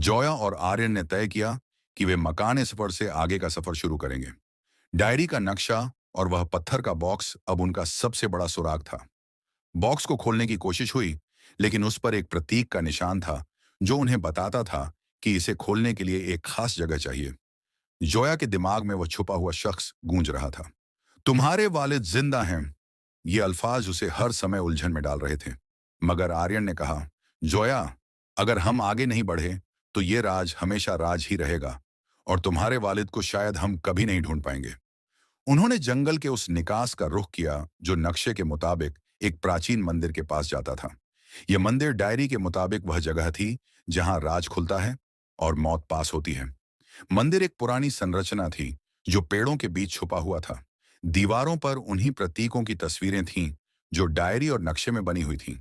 जोया और आर्यन ने तय किया कि वे मकान सफर से आगे का सफर शुरू करेंगे। डायरी का नक्शा और वह पत्थर का बॉक्स अब उनका सबसे बड़ा सुराग था। बॉक्स को खोलने की कोशिश हुई, लेकिन उस पर एक प्रतीक का निशान था जो उन्हें बताता था कि इसे खोलने के लिए एक खास जगह चाहिए। जोया के दिमाग में वह छुपा हुआ शख्स गूंज रहा था। तुम्हारे वालिद जिंदा हैं। ये अल्फाज उसे हर समय उलझन में डाल रहे थे। मगर आर्यन ने कहा, जोया, अगर हम आगे नहीं बढ़े तो ये राज हमेशा राज ही रहेगा और तुम्हारे वालिद को शायद हम कभी नहीं ढूंढ पाएंगे। उन्होंने जंगल के उस निकास का रुख किया जो नक्शे के मुताबिक एक प्राचीन मंदिर के पास जाता था। यह मंदिर डायरी के मुताबिक वह जगह थी जहां राज खुलता है और मौत पास होती है। मंदिर एक पुरानी संरचना थी जो पेड़ों के बीच छुपा हुआ था। दीवारों पर उन्हीं प्रतीकों की तस्वीरें थीं जो डायरी और नक्शे में बनी हुई थीं।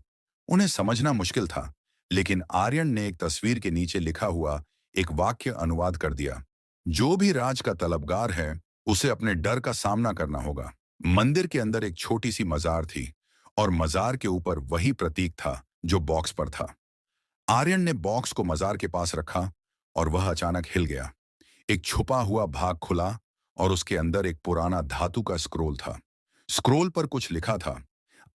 उन्हें समझना मुश्किल था, लेकिन आर्यन ने एक तस्वीर के नीचे लिखा हुआ एक वाक्य अनुवाद कर दिया। जो भी राज का तलबगार है, उसे अपने डर का सामना करना होगा। मंदिर के अंदर एक छोटी सी मजार थी और मजार के ऊपर वही प्रतीक था जो बॉक्स पर था। आर्यन ने बॉक्स को मजार के पास रखा और वह अचानक हिल गया। एक छुपा हुआ भाग खुला और उसके अंदर एक पुराना धातु का स्क्रोल था। स्क्रोल पर कुछ लिखा था,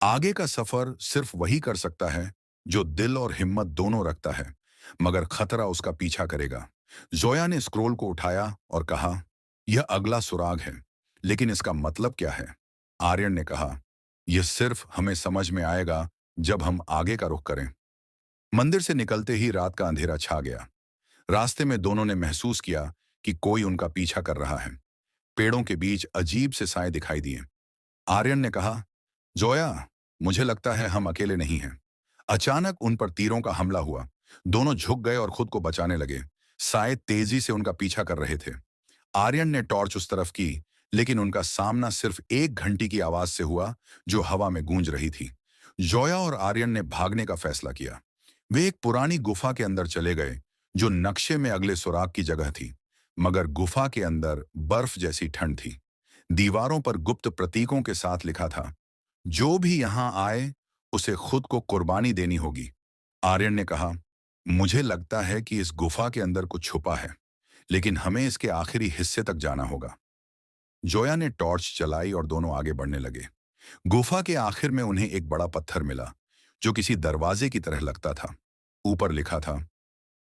आगे का सफर सिर्फ वही कर सकता है जो दिल और हिम्मत दोनों रखता है, मगर खतरा उसका पीछा करेगा। जोया ने स्क्रोल को उठाया और कहा, यह अगला सुराग है, लेकिन इसका मतलब क्या है? आर्यन ने कहा, यह सिर्फ हमें समझ में आएगा जब हम आगे का रुख करें। मंदिर से निकलते ही रात का अंधेरा छा गया। रास्ते में दोनों ने महसूस किया कि कोई उनका पीछा कर रहा है। पेड़ों के बीच अजीब से साए दिखाई दिए। आर्यन ने कहा, जोया, मुझे लगता है हम अकेले नहीं हैं। अचानक उन पर तीरों का हमला हुआ। दोनों झुक गए और खुद को बचाने लगे। साए तेजी से उनका पीछा कर रहे थे। आर्यन ने टॉर्च उस तरफ की, लेकिन उनका सामना सिर्फ एक घंटी की आवाज से हुआ जो हवा में गूंज रही थी। जोया और आर्यन ने भागने का फैसला किया। वे एक पुरानी गुफा के अंदर चले गए जो नक्शे में अगले सुराग की जगह थी, मगर गुफा के अंदर बर्फ जैसी ठंड थी। दीवारों पर गुप्त प्रतीकों के साथ लिखा था, जो भी यहां आए उसे खुद को कुर्बानी देनी होगी। आर्यन ने कहा, मुझे लगता है कि इस गुफा के अंदर कुछ छुपा है, लेकिन हमें इसके आखिरी हिस्से तक जाना होगा। जोया ने टॉर्च चलाई और दोनों आगे बढ़ने लगे। गुफा के आखिर में उन्हें एक बड़ा पत्थर मिला जो किसी दरवाजे की तरह लगता था। ऊपर लिखा था,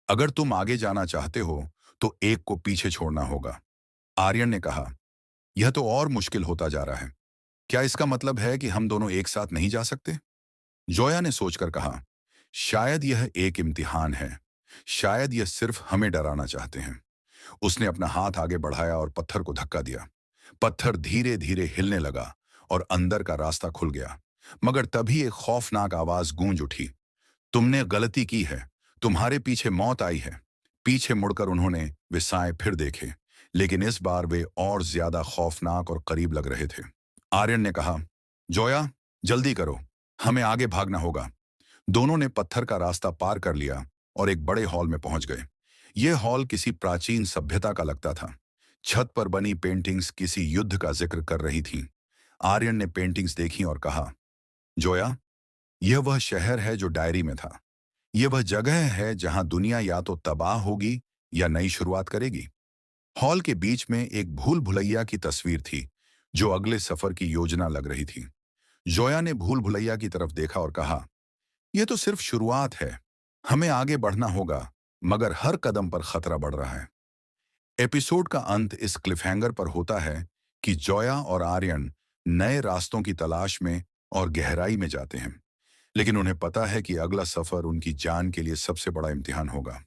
अगर तुम आगे जाना चाहते हो तो एक को पीछे छोड़ना होगा। आर्यन ने कहा, यह तो और मुश्किल होता जा रहा है। क्या इसका मतलब है कि हम दोनों एक साथ नहीं जा सकते? जोया ने सोचकर कहा, शायद यह एक इम्तिहान है। शायद यह सिर्फ हमें डराना चाहते हैं। उसने अपना हाथ आगे बढ़ाया और पत्थर को धक्का दिया। पत्थर धीरे धीरे हिलने लगा और अंदर का रास्ता खुल गया। मगर तभी एक खौफनाक आवाज गूंज उठी, तुमने गलती की है। तुम्हारे पीछे मौत आई है। पीछे मुड़कर उन्होंने वे साए फिर देखे, लेकिन इस बार वे और ज्यादा खौफनाक और करीब लग रहे थे। आर्यन ने कहा, जोया, जल्दी करो, हमें आगे भागना होगा। दोनों ने पत्थर का रास्ता पार कर लिया और एक बड़े हॉल में पहुंच गए। यह हॉल किसी प्राचीन सभ्यता का लगता था। छत पर बनी पेंटिंग्स किसी युद्ध का जिक्र कर रही थीं। आर्यन ने पेंटिंग्स देखी और कहा, जोया, यह वह शहर है जो डायरी में था। यह वह जगह है जहां दुनिया या तो तबाह होगी या नई शुरुआत करेगी। हॉल के बीच में एक भूल भुलैया की तस्वीर थी जो अगले सफर की योजना लग रही थी। जोया ने भूल भुलैया की तरफ देखा और कहा, यह तो सिर्फ शुरुआत है। हमें आगे बढ़ना होगा, मगर हर कदम पर खतरा बढ़ रहा है। एपिसोड का अंत इस क्लिफहैंगर पर होता है कि जोया और आर्यन नए रास्तों की तलाश में और गहराई में जाते हैं, लेकिन उन्हें पता है कि अगला सफर उनकी जान के लिए सबसे बड़ा इम्तिहान होगा।